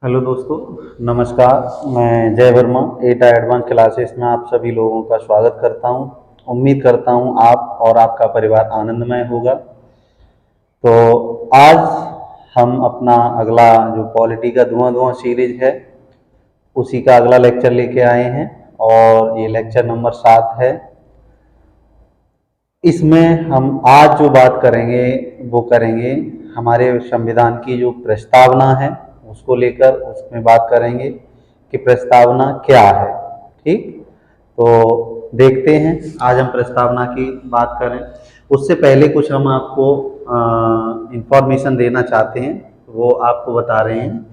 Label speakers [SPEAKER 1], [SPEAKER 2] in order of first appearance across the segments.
[SPEAKER 1] Hello दोस्तों, नमस्कार। मैं जय वर्मा एटा एडवांस क्लासेस में आप सभी लोगों का स्वागत करता हूं। उम्मीद करता हूं आप और आपका परिवार आनंदमय होगा। तो आज हम अपना अगला जो पॉलिटी का धुआं धुआं सीरीज है उसी का अगला लेक्चर लेके आए हैं और ये लेक्चर नंबर 7 है। इसमें हम आज जो बात करेंगे वो करेंगे हमारे संविधान की जो प्रस्तावना है उसको लेकर, उसमें बात करेंगे कि प्रस्तावना क्या है। ठीक, तो देखते हैं आज हम प्रस्तावना की बात करें। उससे पहले कुछ हम आपको इंफॉर्मेशन देना चाहते हैं, वो आपको बता रहे हैं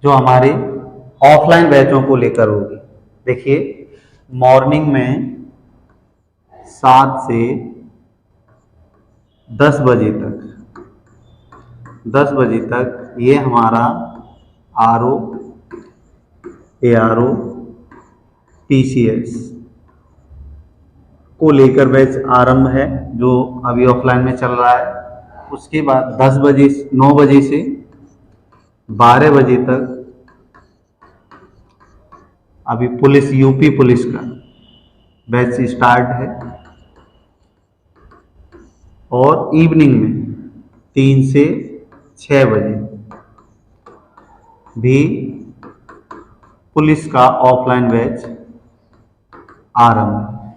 [SPEAKER 1] जो हमारे ऑफलाइन बैचों को लेकर होगी। देखिए, मॉर्निंग में 7 से 10 बजे तक ये हमारा आरओ, एआरओ, पीसीएस को लेकर बैच आरंभ है जो अभी ऑफलाइन में चल रहा है। उसके बाद 9 बजे से 12 बजे तक अभी यूपी पुलिस का बैच स्टार्ट है और इवनिंग में 3 से 6 बजे भी पुलिस का ऑफलाइन बैच आरंभ है।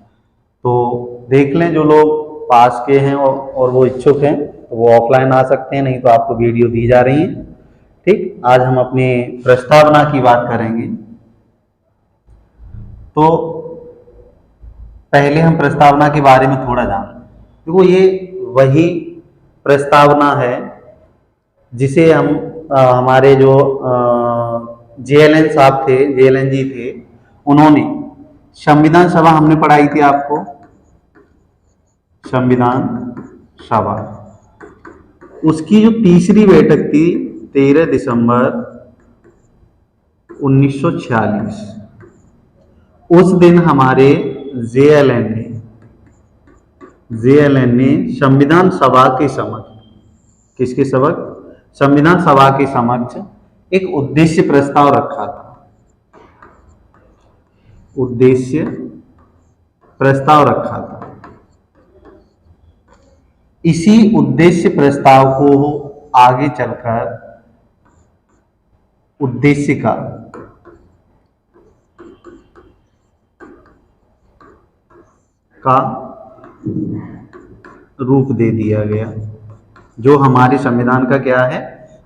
[SPEAKER 1] तो देख लें, जो लोग पास के हैं और वो इच्छुक हैं तो वो ऑफलाइन आ सकते हैं, नहीं तो आपको वीडियो दी जा रही है। ठीक, आज हम अपनी प्रस्तावना की बात करेंगे। तो पहले हम प्रस्तावना के बारे में थोड़ा जान लें। देखो, ये वही प्रस्तावना है जिसे हम हमारे जो जेएलएन साहब थे, जेएलएन जी थे, उन्होंने संविधान सभा हमने पढ़ाई थी आपको, संविधान सभा, उसकी जो तीसरी बैठक थी 13 दिसंबर 1946, उस दिन हमारे जेएलएन ने संविधान सभा के समक्ष, किसके समक्ष? संविधान सभा के समक्ष एक उद्देश्य प्रस्ताव रखा था। उद्देश्य प्रस्ताव रखा था। इसी उद्देश्य प्रस्ताव को आगे चलकर उद्देशिका का रूप दे दिया गया, जो हमारे संविधान का क्या है?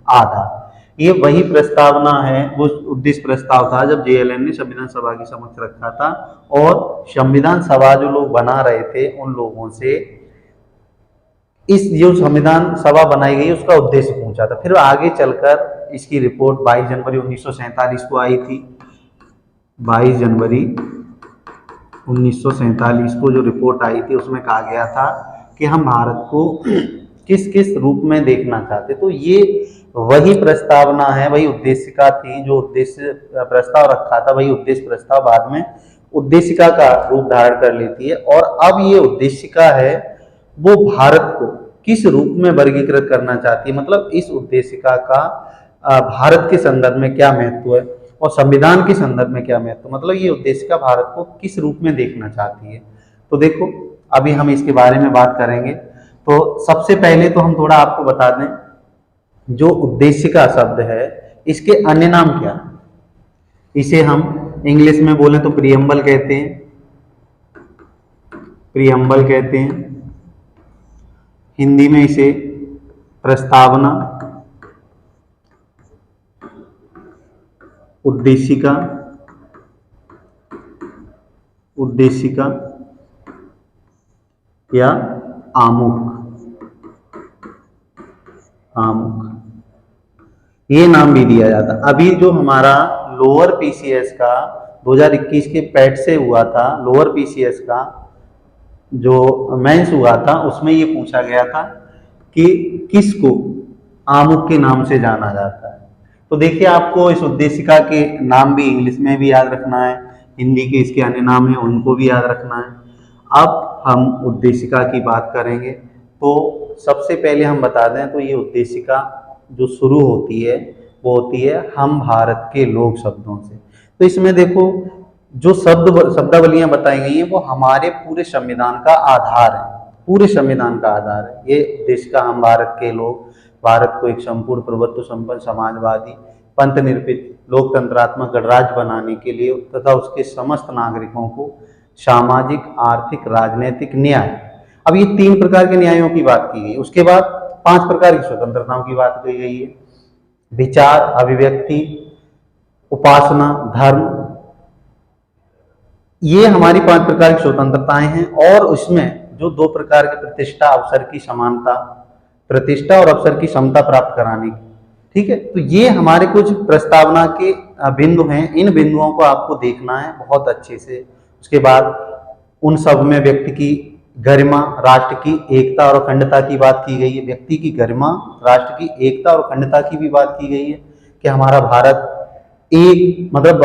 [SPEAKER 1] आधार। ये वही प्रस्तावना है, वो उद्देश्य प्रस्ताव था जब जेएलएन ने संविधान सभा के समक्ष रखा था और संविधान सभा जो लोग बना रहे थे उन लोगों से इस जो संविधान सभा बनाई गई उसका उद्देश्य पूछा था। फिर आगे चलकर इसकी रिपोर्ट 22 जनवरी 1947 को आई थी। 22 जनवरी 1947 को जो रिपोर्ट आई थी उसमें कहा गया था कि हम भारत को किस किस रूप में देखना चाहते। तो ये वही प्रस्तावना है, वही उद्देशिका थी। जो उद्देश्य प्रस्ताव रखा था वही उद्देश्य प्रस्ताव बाद में उद्देशिका का रूप धारण कर लेती है। और अब ये उद्देशिका है वो भारत को किस रूप में वर्गीकृत करना चाहती है, मतलब इस उद्देशिका का भारत के संदर्भ में क्या महत्व है और संविधान के संदर्भ में क्या महत्व, मतलब ये उद्देशिका भारत को किस रूप में देखना चाहती है। तो देखो, अभी हम इसके बारे में बात करेंगे। तो सबसे पहले तो हम थोड़ा आपको बता दें, जो उद्देशिका शब्द है इसके अन्य नाम क्या? इसे हम इंग्लिश में बोलें तो प्रीएम्बल कहते हैं, प्रीएम्बल कहते हैं। हिंदी में इसे प्रस्तावना, उद्देशिका, उद्देशिका या आमुख, आमुख, ये नाम भी दिया जाता। अभी जो हमारा लोअर पीसीएस का 2021 के पैट से हुआ था, लोअर पीसीएस का जो मेंस हुआ था, उसमें ये पूछा गया था कि किसको आमुख के नाम से जाना जाता है। तो देखिए, आपको इस उद्देशिका के नाम भी इंग्लिश में भी याद रखना है, हिंदी के इसके अन्य नाम हैं उनको भी याद रखना है। अब हम उद्देशिका की बात करेंगे। तो सबसे पहले हम बता दें तो ये उद्देशिका जो शुरू होती है वो होती है हम भारत के लोग शब्दों से। तो इसमें देखो जो शब्दावलियां बताई गई हैं वो हमारे पूरे संविधान का आधार है, पूरे संविधान का आधार है। ये देश का हम भारत के लोग, भारत को एक संपूर्ण प्रभुत्व संपन्न समाजवादी पंथ निरपेक्ष लोकतंत्रात्मक गणराज्य बनाने के लिए तथा उसके समस्त नागरिकों को सामाजिक आर्थिक राजनीतिक न्याय, अब ये 3 प्रकार के न्यायों की बात की गई। उसके बाद 5 प्रकार की स्वतंत्रताओं की बात की गई है, विचार, अभिव्यक्ति, उपासना, धर्म, ये हमारी 5 प्रकार की स्वतंत्रताएं हैं। और उसमें जो 2 प्रकार के प्रतिष्ठा अवसर की समानता, प्रतिष्ठा और अवसर की समता प्राप्त कराने की, ठीक है। तो ये हमारे कुछ प्रस्तावना के बिंदु हैं, इन बिंदुओं को आपको देखना है बहुत अच्छे से। उसके बाद उन सब में व्यक्ति की गरिमा, राष्ट्र की एकता और अखंडता की बात की गई है, व्यक्ति की गरिमा, राष्ट्र की एकता और अखंडता की भी बात की गई है कि हमारा भारत एक, मतलब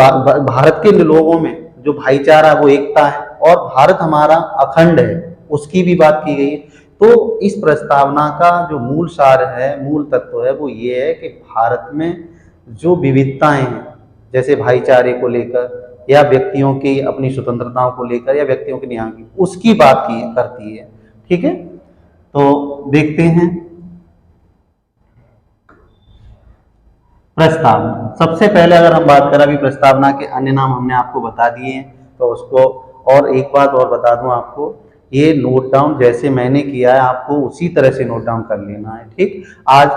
[SPEAKER 1] भारत के लोगों में जो भाईचारा वो एकता है और भारत हमारा अखंड है, उसकी भी बात की गई है। तो इस प्रस्तावना का जो मूल सार है, मूल तत्व है, वो ये है कि भारत में जो विविधताएं हैं, जैसे भाईचारे को लेकर या व्यक्तियों की अपनी स्वतंत्रताओं को लेकर या व्यक्तियों के न्याय की, उसकी बात की करती है, ठीक है। तो देखते हैं प्रस्तावना। सबसे पहले अगर हम बात करें, अभी प्रस्तावना के अन्य नाम हमने आपको बता दिए हैं, तो उसको और एक बात और बता दूं आपको, ये नोट डाउन जैसे मैंने किया है आपको उसी तरह से नोट डाउन कर लेना है, ठीक। आज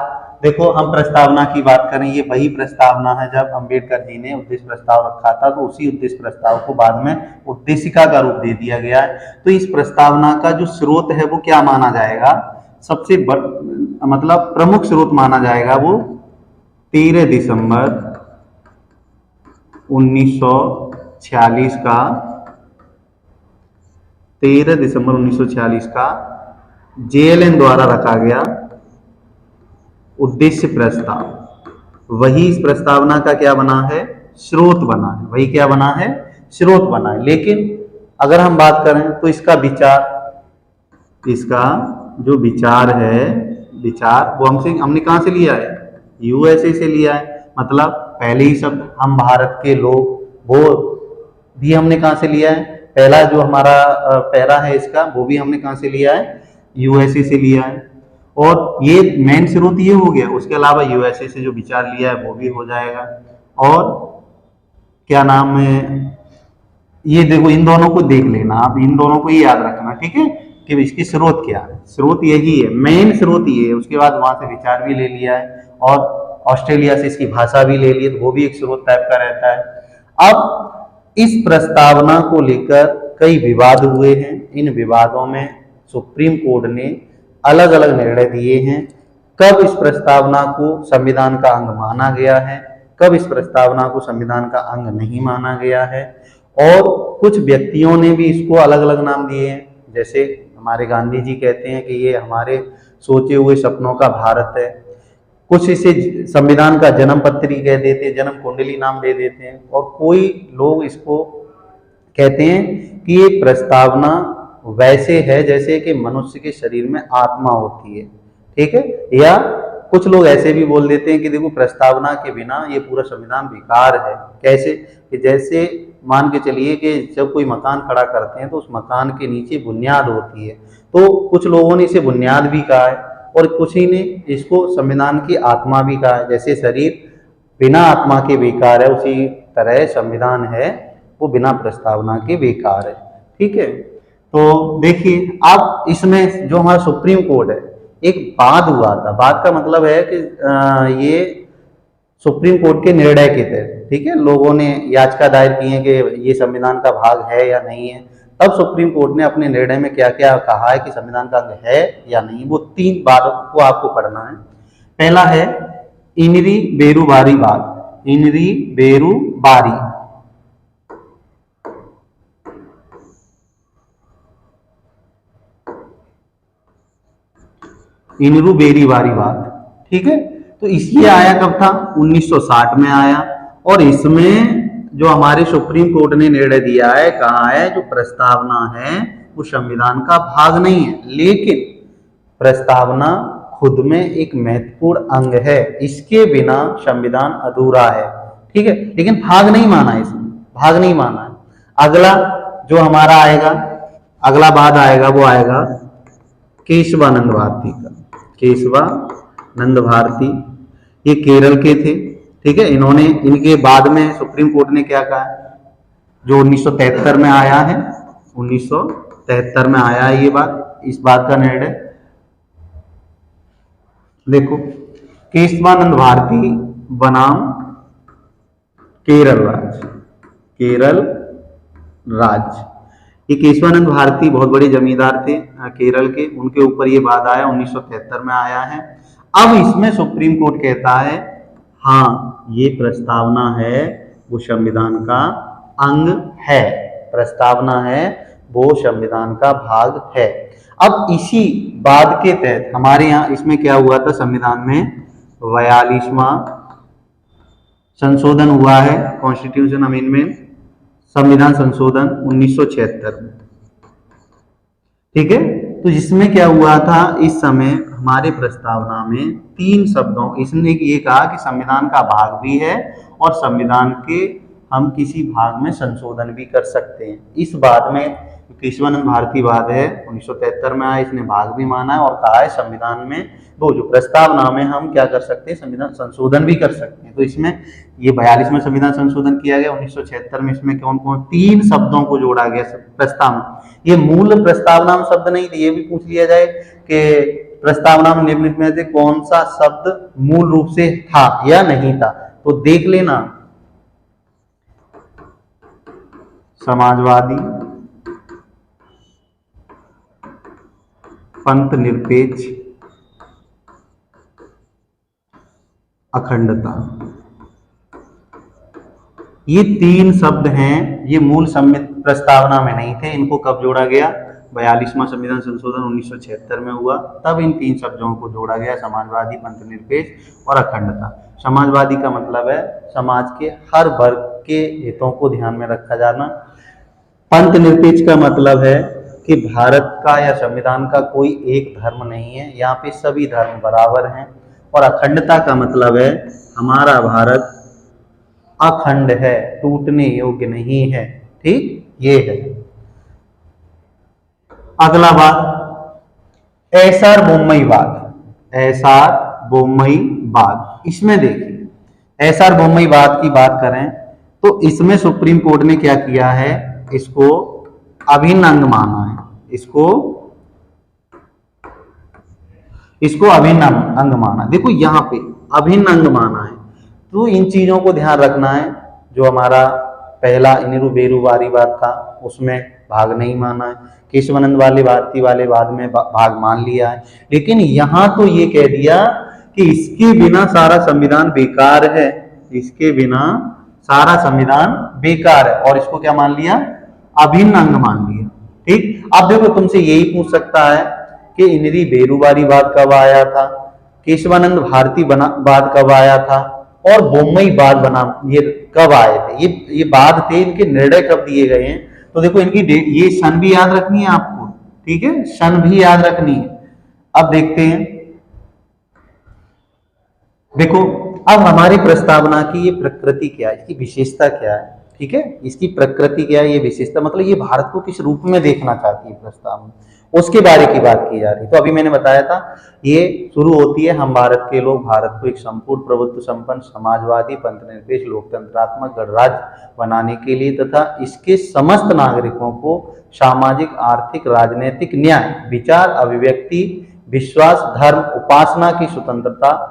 [SPEAKER 1] देखो हम प्रस्तावना की बात करें, ये वही प्रस्तावना है जब अम्बेडकर जी ने उद्देश्य प्रस्ताव रखा था, तो उसी उद्देश्य प्रस्ताव को बाद में उद्देशिका का रूप दे दिया गया है। तो इस प्रस्तावना का जो स्रोत है वो क्या माना जाएगा, सबसे मतलब प्रमुख स्रोत माना जाएगा वो 13 दिसंबर 1946 का 13 दिसंबर 1946 का JLN द्वारा रखा गया उद्देश्य प्रस्ताव, वही इस प्रस्तावना का क्या बना है, स्रोत बना है, वही क्या बना है, स्रोत बना है। लेकिन अगर हम बात करें तो इसका विचार, इसका जो विचार है, विचार वो हमने कहां से लिया है, USA से लिया है। मतलब पहले ही शब्द हम भारत के लोग, वो भी हमने कहां से लिया है, पहला जो हमारा पैरा है इसका, वो भी हमने कहां से लिया है, USA से लिया है। और ये मेन स्रोत ये हो गया, उसके अलावा USA से जो विचार लिया है वो भी हो जाएगा। और क्या नाम है, ये देखो इन दोनों को देख लेना आप, इन दोनों को ही याद रखना, ठीक है, कि इसकी स्रोत क्या है, स्रोत यही है, मेन स्रोत ये है। उसके बाद वहां से विचार भी ले लिया है और ऑस्ट्रेलिया से इसकी भाषा भी ले ली, तो वो भी एक स्रोत टाइप का रहता है। अब इस प्रस्तावना को लेकर कई विवाद हुए हैं, इन विवादों में सुप्रीम कोर्ट ने अलग अलग निर्णय दिए हैं। कब इस प्रस्तावना को संविधान का अंग माना गया है, कब इस प्रस्तावना को संविधान का अंग नहीं माना गया है, और कुछ व्यक्तियों ने भी इसको अलग अलग नाम दिए हैं। जैसे हमारे गांधी जी कहते हैं कि ये हमारे सोचे हुए सपनों का भारत है, कुछ इसे संविधान का जन्म पत्री कह देते हैं, जन्म कुंडली नाम दे देते हैं, और कोई लोग इसको कहते हैं कि ये प्रस्तावना वैसे है जैसे कि मनुष्य के शरीर में आत्मा होती है, ठीक है। या कुछ लोग ऐसे भी बोल देते हैं कि देखो प्रस्तावना के बिना ये पूरा संविधान बेकार है। कैसे, कि जैसे मान के चलिए कि जब कोई मकान खड़ा करते हैं तो उस मकान के नीचे बुनियाद होती है, तो कुछ लोगों ने इसे बुनियाद भी कहा है और कुछ ही ने इसको संविधान की आत्मा भी कहा है। जैसे शरीर बिना आत्मा के बेकार है, उसी तरह संविधान है वो बिना प्रस्तावना के बेकार है, ठीक है। तो देखिए अब इसमें जो हमारा सुप्रीम कोर्ट है, एक वाद हुआ था, वाद का मतलब है कि ये सुप्रीम कोर्ट के निर्णय के तहत, ठीक है, लोगों ने याचिका दायर की है कि ये संविधान का भाग है या नहीं है। तब सुप्रीम कोर्ट ने अपने निर्णय में क्या क्या कहा है कि संविधान का अंग है या नहीं, वो 3 बातों को आपको पढ़ना है। पहला है इनरी बेरुबारी वाद, इनरी बेरुबारी, इनरू बेरीवारी वाद, ठीक है। तो इसलिए आया कब था, 1960 में आया, और इसमें जो हमारे सुप्रीम कोर्ट ने निर्णय दिया है, कहा है जो प्रस्तावना है वो संविधान का भाग नहीं है, लेकिन प्रस्तावना खुद में एक महत्वपूर्ण अंग है, इसके बिना संविधान अधूरा है। ठीक है, लेकिन भाग नहीं माना है, इसमें भाग नहीं माना है। अगला जो हमारा आएगा, अगला बाद आएगा, वो आएगा केशवानंद भारती का। केशवानंद भारती ये केरल के थे। ठीक है, इन्होंने, इनके बाद में सुप्रीम कोर्ट ने क्या कहा, जो 1973 में आया है, 1973 में आया है ये बात, इस बात का निर्णय देखो, केशवानंद भारती बनाम केरल राज्य, केरल राज्य। ये केशवानंद भारती बहुत बड़े जमींदार थे केरल के, उनके ऊपर ये बात आया, 1973 में आया है। अब इसमें सुप्रीम कोर्ट कहता है हाँ ये प्रस्तावना है वो संविधान का अंग है, प्रस्तावना है वो संविधान का भाग है। अब इसी बात के तहत हमारे यहाँ इसमें क्या हुआ था, संविधान में 42वां संशोधन हुआ है, कॉन्स्टिट्यूशन अमेंडमेंट, संविधान संशोधन 1976 में। ठीक है, तो जिसमें क्या हुआ था, इस समय हमारे प्रस्तावना में 3 शब्दों, इसने ये कहा कि संविधान का भाग भी है और संविधान के हम किसी भाग में संशोधन भी कर सकते हैं। इस बात में केशवानंद भारती वाद है, 1973 में आया, इसने भाग भी माना है और कहा है संविधान में वो जो प्रस्तावना में हम क्या कर सकते हैं, संविधान संशोधन भी कर सकते हैं। तो इसमें ये 42 में संविधान संशोधन किया गया, 1976 में इसमें कौन कौन 3 शब्दों को जोड़ा गया प्रस्तावना। ये मूल प्रस्तावना में शब्द नहीं थे, ये भी पूछ लिया जाए कि प्रस्तावना में निम्नलिखित में से कौन सा शब्द मूल रूप से था या नहीं था, तो देख लेना, समाजवादी, पंथ निरपेक्ष, अखंडता, ये 3 शब्द हैं। ये मूल प्रस्तावना में नहीं थे, इनको कब जोड़ा गया, 42वां संविधान संशोधन 1976 में हुआ, तब इन 3 शब्दों को जोड़ा गया, समाजवादी, पंथ निरपेक्ष और अखंडता। समाजवादी का मतलब है समाज के हर वर्ग के हितों को ध्यान में रखा जाना। पंथ निरपेक्ष का मतलब है कि भारत का या संविधान का कोई एक धर्म नहीं है, यहाँ पे सभी धर्म बराबर हैं। और अखंडता का मतलब है हमारा भारत अखंड है, टूटने योग्य नहीं है। ठीक, ये है। अगला बात एसआर बोम्मईवाद, एसआर बोम्मईवाद। इसमें देखिए, एसआर बोम्मईवाद की बात करें तो इसमें सुप्रीम कोर्ट ने क्या किया है, इसको अभिन्न अंग माना है, इसको अभिन्न अंग माना। देखो यहाँ पे अभिन्न अंग माना है, तो इन चीजों को ध्यान रखना है। जो हमारा पहला इनिरु बेरुवारीवाद था उसमें भाग नहीं माना है, केशवानंद भारती वाले वाद में भाग मान लिया है, लेकिन यहाँ तो ये कह दिया कि इसके बिना सारा संविधान बेकार है, इसके बिना सारा संविधान बेकार है, और इसको क्या मान लिया, अभिन्न अंग मान लिया। ठीक, अब देखो तुमसे यही पूछ सकता है कि इनिरी बेरुवारीवाद कब आया था, केशवानंद भारती वाद कब आया था, और बोम्मईवाद बना ये कब आए थे, ये बाद थे, इनके निर्णय कब दिए गए हैं। तो देखो इनकी ये सन भी याद रखनी है आपको, ठीक है, सन भी याद रखनी है। अब देखते हैं, देखो अब हमारी प्रस्तावना की ये प्रकृति क्या है, इसकी विशेषता क्या है। ठीक है, इसकी प्रकृति क्या है, ये विशेषता, मतलब ये भारत को किस रूप में देखना चाहती है प्रस्तावना, उसके बारे की बात की जा रही है। तो अभी मैंने बताया था, ये शुरू होती है, हम भारत के लोग भारत को एक संपूर्ण प्रभुत्व संपन्न समाजवादी पंथनिरपेक्ष लोकतंत्रात्मक गणराज्य बनाने के लिए तथा इसके समस्त नागरिकों को सामाजिक आर्थिक राजनीतिक न्याय विचार अभिव्यक्ति विश्वास धर्म उपासना की स्वतंत्रता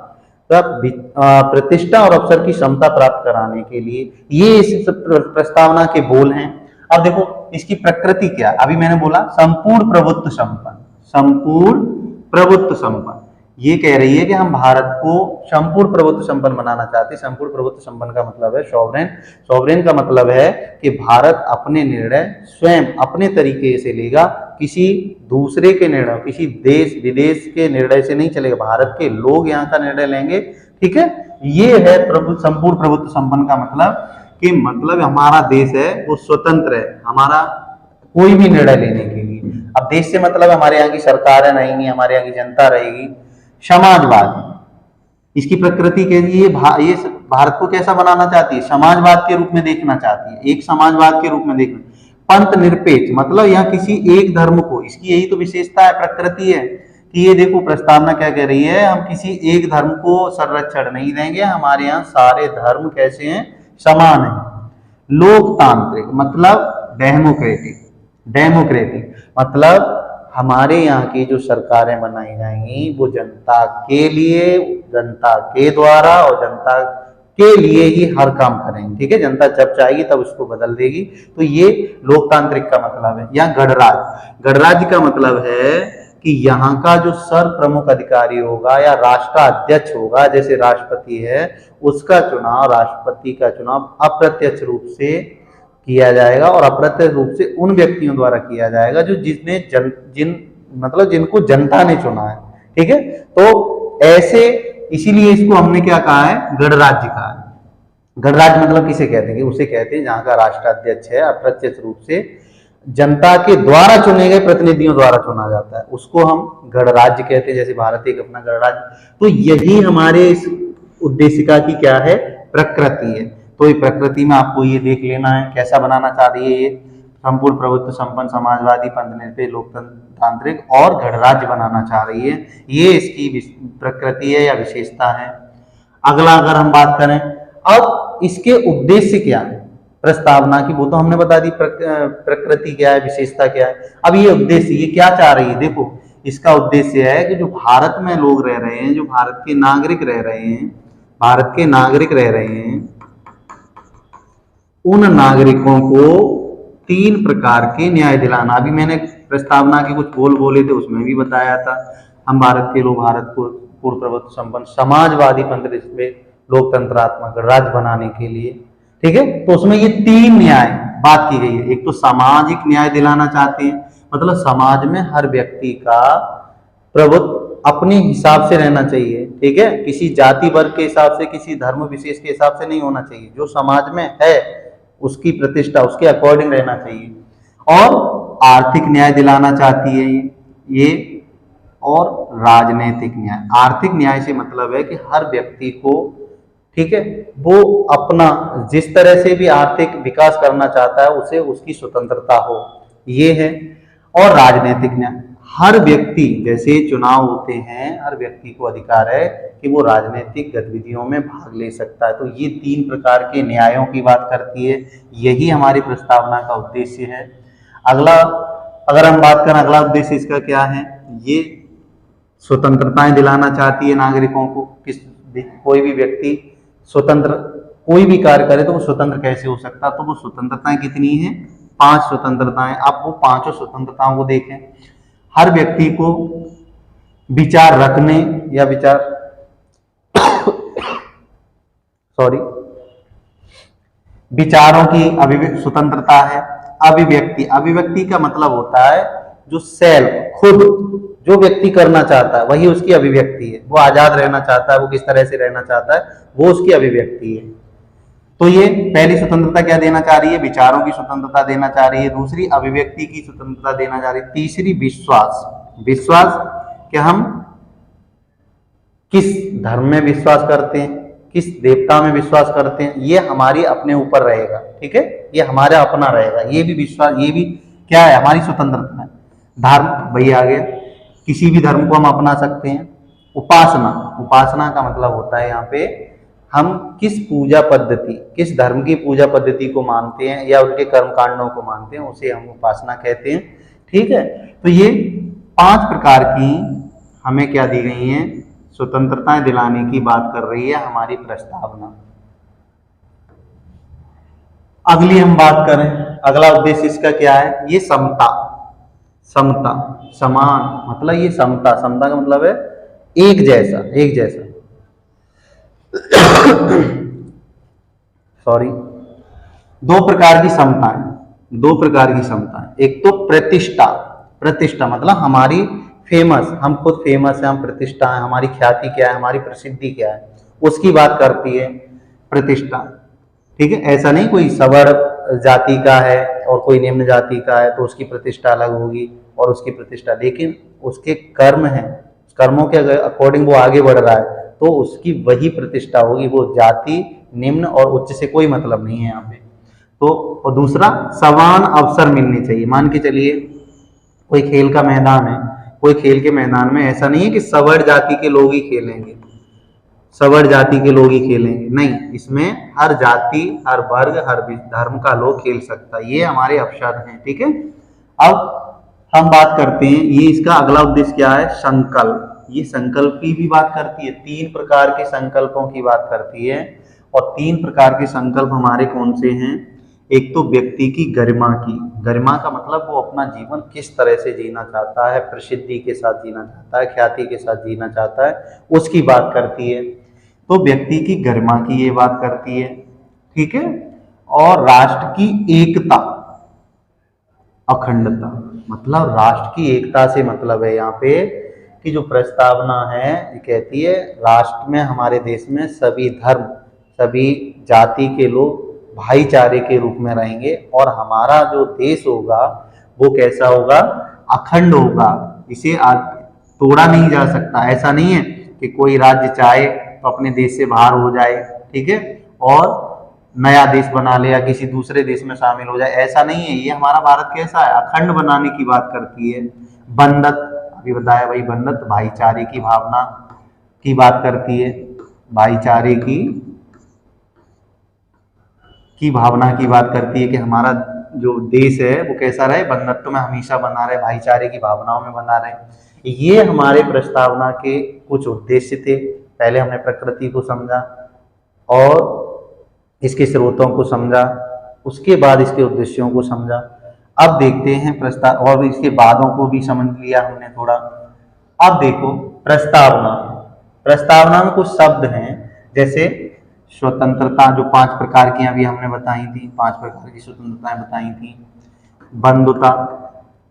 [SPEAKER 1] प्रतिष्ठा और अवसर की क्षमता प्राप्त कराने के लिए, ये इस प्रस्तावना के बोल हैं। अब देखो इसकी प्रकृति क्या, अभी मैंने बोला संपूर्ण प्रभुत्व संपन्न, संपूर्ण प्रभुत्व संपन्न, ये कह रही है कि हम भारत को संपूर्ण प्रभुत्व संपन्न बनाना चाहते हैं। संपूर्ण प्रभुत्व संपन्न का मतलब है सॉवरेन, सॉवरेन का मतलब है कि भारत अपने निर्णय स्वयं अपने तरीके से लेगा, किसी दूसरे के निर्णय, किसी देश विदेश के निर्णय से नहीं चलेगा, भारत के लोग यहाँ का निर्णय लेंगे। ठीक है, ये है संपूर्ण प्रभुत्व संपन्न का मतलब, कि मतलब हमारा देश है वो स्वतंत्र है, हमारा कोई भी निर्णय लेने के लिए। अब देश से मतलब हमारे यहाँ की सरकार है नहीं, हमारे यहाँ की जनता रहेगी, समाजवादी। इसकी प्रकृति के लिए ये भारत को कैसा बनाना चाहती है, समाजवाद के रूप में देखना चाहती है, एक समाजवाद के रूप में देखना। पंथ निरपेक्ष मतलब यहाँ किसी एक धर्म को, इसकी यही तो विशेषता है, प्रकृति है कि ये देखो प्रस्तावना क्या कह रही है, हम किसी एक धर्म को संरक्षण नहीं देंगे, हमारे यहाँ सारे धर्म कैसे हैं, समान है। लोकतांत्रिक मतलब डेमोक्रेटिक, डेमोक्रेटिक मतलब हमारे यहाँ की जो सरकारें बनाई जाएंगी वो जनता के लिए, जनता के द्वारा और जनता के लिए ही हर काम करेंगे, ठीक है। जनता जब चाहेगी तब उसको बदल देगी। तो ये लोकतांत्रिक का मतलब है। यहाँ गणराज्य, गणराज्य का मतलब है कि यहाँ का जो सर्व प्रमुख अधिकारी होगा या राष्ट्राध्यक्ष होगा, जैसे राष्ट्रपति है, उसका चुनाव, राष्ट्रपति का चुनाव अप्रत्यक्ष रूप से किया जाएगा और अप्रत्यक्ष रूप से उन व्यक्तियों द्वारा किया जाएगा जो मतलब जिनको जनता ने चुना है, ठीक है। तो ऐसे इसीलिए इसको हमने क्या कहा है, गणराज्य कहा है। गणराज्य मतलब किसे कहते हैं, उसे कहते हैं जहां का राष्ट्राध्यक्ष है अप्रत्यक्ष रूप से जनता के द्वारा चुने गए प्रतिनिधियों द्वारा चुना जाता है, उसको हम गणराज्य कहते हैं। जैसे भारत एक अपना गणराज्य। तो यही हमारे इस उद्देशिका की क्या है, प्रकृति है। तो ये प्रकृति में आपको ये देख लेना है कैसा बनाना चाह रही है ये, संपूर्ण प्रभुत्व संपन्न समाजवादी पंथ निरपेक्ष लोकतांत्रिक और गणराज्य बनाना चाह रही है। ये इसकी प्रकृति है या विशेषता है। अगला अगर हम बात करें, अब इसके उद्देश्य क्या है प्रस्तावना की, वो तो हमने बता दी, प्रकृति क्या है, विशेषता क्या है। अब ये उद्देश्य, ये क्या चाह रही है, देखो इसका उद्देश्य है कि जो भारत में लोग रह रहे हैं, जो भारत के नागरिक रह रहे हैं, भारत के नागरिक रह रहे हैं, उन नागरिकों को 3 प्रकार के न्याय दिलाना। अभी मैंने प्रस्तावना के कुछ बोल बोले थे, उसमें भी बताया था। हम भारत के लोग भारत को पूर्ण प्रभुत्व संपन्न समाजवादी पंथ लोकतंत्रात्मक राज्य बनाने के लिए, ठीक है। तो उसमें ये 3 न्याय बात की गई है। एक तो सामाजिक न्याय दिलाना चाहते हैं, मतलब समाज में हर व्यक्ति का प्रभुत्व अपने हिसाब से रहना चाहिए, ठीक है। किसी जाति वर्ग के हिसाब से, किसी धर्म विशेष के हिसाब से नहीं होना चाहिए। जो समाज में है उसकी प्रतिष्ठा उसके अकॉर्डिंग रहना चाहिए। और आर्थिक न्याय दिलाना चाहती है ये, और राजनीतिक न्याय। आर्थिक न्याय से मतलब है कि हर व्यक्ति को, ठीक है, वो अपना जिस तरह से भी आर्थिक विकास करना चाहता है उसे उसकी स्वतंत्रता हो, ये है। और राजनीतिक न्याय, हर व्यक्ति, जैसे चुनाव होते हैं, हर व्यक्ति को अधिकार है कि वो राजनीतिक गतिविधियों में भाग ले सकता है। तो ये 3 प्रकार के न्यायों की बात करती है। यही हमारी प्रस्तावना का उद्देश्य है। अगला अगर हम बात करें, अगला उद्देश्य इसका क्या है, ये स्वतंत्रताएं दिलाना चाहती है नागरिकों को। कोई भी व्यक्ति स्वतंत्र कोई भी कार्य करे तो वो स्वतंत्र कैसे हो सकता, तो वो स्वतंत्रताएं कितनी हैं, 5 स्वतंत्रताएं। आप वो 5 स्वतंत्रताओं को देखें। हर व्यक्ति को विचार रखने या विचार विचारों की स्वतंत्रता है। अभिव्यक्ति, अभिव्यक्ति का मतलब होता है जो सेल्फ, खुद जो व्यक्ति करना चाहता है वही उसकी अभिव्यक्ति है। वो आजाद रहना चाहता है, वो किस तरह से रहना चाहता है, वो उसकी अभिव्यक्ति है। तो ये पहली स्वतंत्रता क्या देना चाह रही है, विचारों की स्वतंत्रता देना चाह रही है। दूसरी अभिव्यक्ति की स्वतंत्रता देना चाह रही है। तीसरी विश्वास, विश्वास कि हम किस धर्म में विश्वास करते हैं, किस देवता में विश्वास करते हैं, ये हमारी अपने ऊपर रहेगा, ठीक है, ये हमारा अपना रहेगा। ये भी विश्वास, ये भी क्या है, हमारी स्वतंत्रता है। धर्म वही आ गया, किसी भी धर्म को हम अपना सकते हैं। उपासना, उपासना का मतलब होता है यहाँ पे हम किस पूजा पद्धति, किस धर्म की पूजा पद्धति को मानते हैं या उनके कर्म कांडों को मानते हैं, उसे हम उपासना कहते हैं, ठीक है। तो ये 5 प्रकार की हमें क्या दी गई हैं, स्वतंत्रताएं दिलाने की बात कर रही है हमारी प्रस्तावना। अगली हम बात करें, अगला उद्देश्य इसका क्या है, ये समता, समता, समान मतलब ये समता, समता का मतलब है एक जैसा, एक जैसा सॉरी 2 प्रकार की समताएं, 2 प्रकार की समताएं। एक तो प्रतिष्ठा, प्रतिष्ठा मतलब हमारी फेमस, हम खुद फेमस है, हम प्रतिष्ठा है, हमारी ख्याति क्या है, हमारी प्रसिद्धि क्या है, उसकी बात करती है प्रतिष्ठा, ठीक है। ऐसा नहीं कोई सवर्ण जाति का है और कोई निम्न जाति का है तो उसकी प्रतिष्ठा अलग होगी और उसकी प्रतिष्ठा, लेकिन उसके कर्म हैं, कर्मों के अकॉर्डिंग वो आगे बढ़ रहा है तो उसकी वही प्रतिष्ठा होगी। वो जाति निम्न और उच्च से कोई मतलब नहीं है यहाँ पे। तो और दूसरा, समान अवसर मिलने चाहिए। मान के चलिए कोई खेल का मैदान है, कोई खेल के मैदान में ऐसा नहीं है कि सवर्ण जाति के लोग ही खेलेंगे, सवर्ण जाति के लोग ही खेलेंगे, नहीं, इसमें हर जाति, हर वर्ग, हर धर्म का लोग खेल सकता है। ये हमारे अवसर हैं, ठीक है। अब हम बात करते हैं, ये इसका अगला उद्देश्य क्या है, संकल्प। ये संकल्प की भी बात करती है, 3 प्रकार के संकल्पों की बात करती है। और 3 प्रकार के संकल्प हमारे कौन से हैं? एक तो व्यक्ति की गरिमा की, गरिमा का मतलब वो अपना जीवन किस तरह से जीना चाहता है, प्रसिद्धि के साथ जीना चाहता है, ख्याति के साथ जीना चाहता है, उसकी बात करती है। तो व्यक्ति की गरिमा की ये बात करती है, ठीक है। और राष्ट्र की एकता, अखंडता, मतलब राष्ट्र की एकता से मतलब है यहाँ पे कि जो प्रस्तावना है ये कहती है राष्ट्र में, हमारे देश में सभी धर्म, सभी जाति के लोग भाईचारे के रूप में रहेंगे और हमारा जो देश होगा वो कैसा होगा, अखंड होगा, इसे तोड़ा नहीं जा सकता। ऐसा नहीं है कि कोई राज्य चाहे तो अपने देश से बाहर हो जाए, ठीक है, और नया देश बना ले या किसी दूसरे देश में शामिल हो जाए, ऐसा नहीं है। ये हमारा भारत कैसा है, अखंड बनाने की बात करती है। बंधुत्व, अभी बताया भाई, बंधुत्व भाईचारे की भावना की बात करती है, भाईचारे की भावना की बात करती है कि हमारा जो देश है वो कैसा रहे, बंधुत्व में हमेशा बना रहे, भाईचारे की भावनाओं में बना रहे। ये हमारे प्रस्तावना के कुछ उद्देश्य थे। पहले हमने प्रकृति को समझा और इसके स्रोतों को समझा, उसके बाद इसके उद्देश्यों को समझा। अब देखते हैं प्रस्ताव, और इसके बादों को भी समझ लिया हमने थोड़ा। अब देखो प्रस्तावना, प्रस्तावना में कुछ शब्द हैं, जैसे स्वतंत्रता, जो 5 प्रकार की अभी हमने बताई थी, 5 प्रकार की स्वतंत्रताएं बताई थी। बंधुता,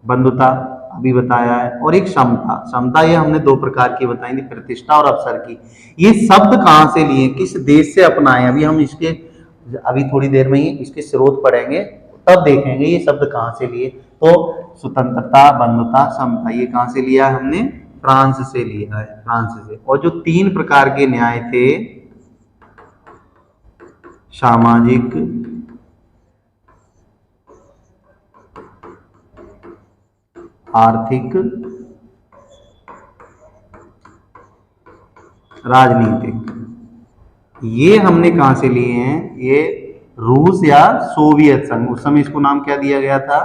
[SPEAKER 1] बंधुता अभी बताया है। और एक समता, समता ये हमने 2 प्रकार की बताई थी, प्रतिष्ठा और अवसर की। ये शब्द कहाँ से लिए, किस देश से अपनाए, अभी हम इसके, अभी थोड़ी देर में ही इसके स्रोत पढ़ेंगे, तब देखेंगे ये शब्द कहाँ से लिए। तो स्वतंत्रता, बंधुता, समता, ये कहाँ से लिया है हमने, फ्रांस से लिया है, फ्रांस से। और जो 3 प्रकार के न्याय थे, सामाजिक, आर्थिक, राजनीतिक, ये हमने कहां से लिए हैं, ये रूस या सोवियत संघ, उस समय इसको नाम क्या दिया गया था,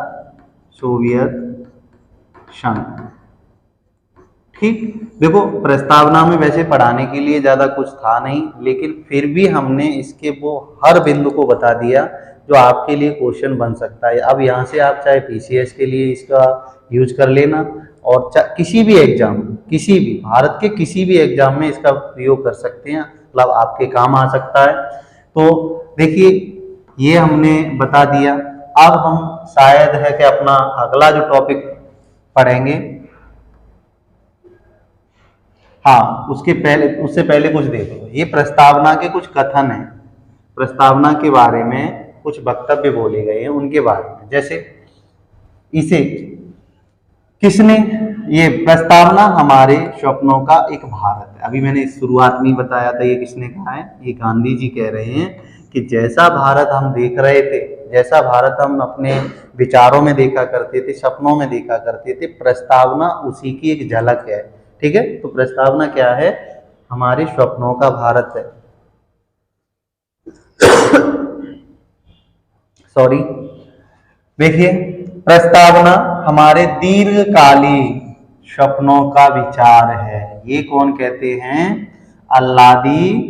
[SPEAKER 1] सोवियत संघ, ठीक। देखो प्रस्तावना में वैसे पढ़ाने के लिए ज्यादा कुछ था नहीं, लेकिन फिर भी हमने इसके वो हर बिंदु को बता दिया जो आपके लिए क्वेश्चन बन सकता है। अब यहाँ से आप चाहे पीसीएस के लिए इसका यूज कर लेना, और किसी भी एग्जाम, किसी भी भारत के किसी भी एग्जाम में इसका प्रयोग कर सकते हैं, मतलब आपके काम आ सकता है। तो देखिए ये हमने बता दिया। अब हम शायद है कि अपना अगला जो टॉपिक पढ़ेंगे, हाँ उससे पहले कुछ देखो, ये प्रस्तावना के कुछ कथन हैं, प्रस्तावना के बारे में कुछ वक्तव्य बोले गए हैं उनके बारे में। जैसे इसे किसने, ये प्रस्तावना हमारे स्वप्नों का एक भारत है, अभी मैंने शुरुआत में बताया था, ये किसने कहा है, ये गांधी जी कह रहे हैं कि जैसा भारत हम देख रहे थे, जैसा भारत हम अपने विचारों में देखा करते थे, सपनों में देखा करते थे, प्रस्तावना उसी की एक झलक है, ठीक है। तो प्रस्तावना क्या है, हमारे स्वप्नों का भारत है। सॉरी, देखिए प्रस्तावना हमारे दीर्घकालीन स्वप्नों का विचार है। ये कौन कहते हैं, अल्लादी